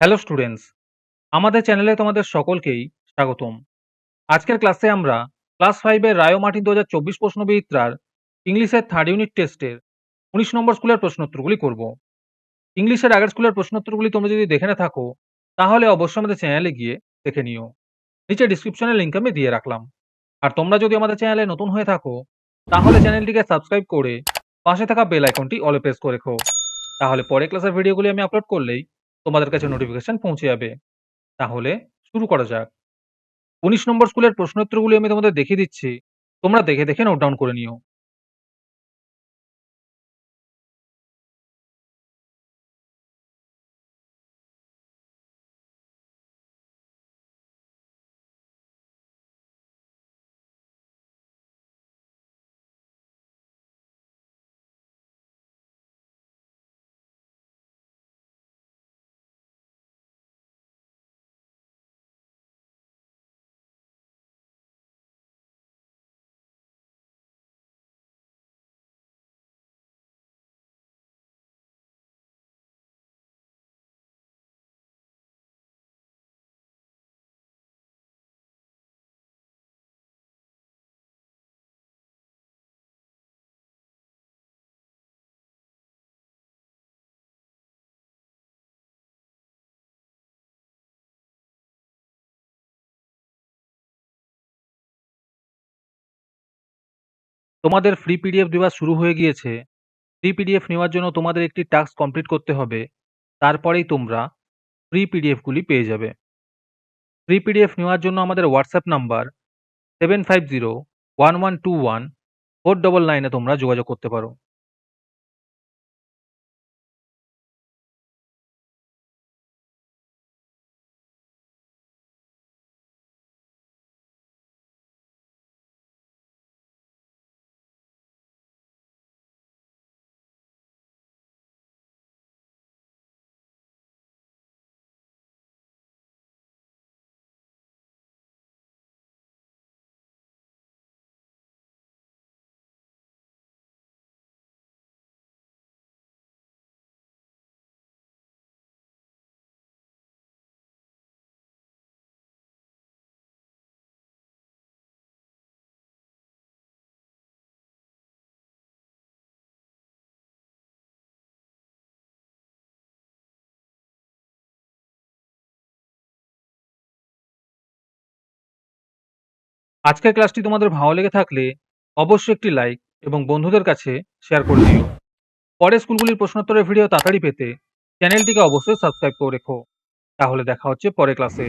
Hello students, আমাদের চ্যানেলে তোমাদের সকলকেই স্বাগতম। আজকের ক্লাসে আমরা ক্লাস 5 এর রায় ও মার্টিন 2024 প্রশ্নবিচিত্রার ইংলিশের থার্ড ইউনিট টেস্টের 19 নম্বর স্কুলের প্রশ্নোত্তরগুলি করব। ইংলিশের আগের স্কুলের প্রশ্নোত্তরগুলি তোমরা যদি দেখে না থাকো, তাহলে অবশ্যই আমাদের চ্যানেলে গিয়ে দেখে নিও। নিচে ডিসক্রিপশনের লিংক আমি দিয়ে রাখলাম। আর তোমরা যদি আমাদের চ্যানেলে নতুন হয়ে থাকো, তাহলে চ্যানেলটিকে সাবস্ক্রাইব করে পাশে থাকা বেল আইকনটি অলে প্রেস করে রেখো। তাহলে পরে ক্লাসের ভিডিওগুলি আমি আপলোড করলেই তোমাদের কাছে নোটিফিকেশন পৌঁছে যাবে। তাহলে শুরু করা যাক। ১৯ নম্বর স্কুলের প্রশ্নোত্তরগুলি আমি তোমাদের দেখিয়ে দিচ্ছি। তোমরা দেখে, দেখে নোট ডাউন করে নিও। তোমাদের ফ্রি পিডিএফ দেওয়া শুরু হয়ে গিয়েছে। ফ্রি পিডিএফ নেওয়ার জন্য তোমাদের একটি টাস্ক কমপ্লিট করতে হবে। তারপরেই তোমরা ফ্রি পিডিএফগুলি পেয়ে যাবে। ফ্রি পিডিএফ নেওয়ার জন্য আমাদের হোয়াটসঅ্যাপ নাম্বার 7501121499 এ তোমরা যোগাযোগ করতে পারো। আজকের ক্লাসটি তোমাদের ভালো লেগে থাকলে অবশ্যই একটি লাইক এবং বন্ধুদের কাছে শেয়ার করে দিও। পরের স্কুলগুলির প্রশ্নোত্তরের ভিডিও তাড়াতাড়ি পেতে চ্যানেলটিকে অবশ্যই সাবস্ক্রাইব করে রেখো। তাহলে দেখা হচ্ছে পরের ক্লাসে।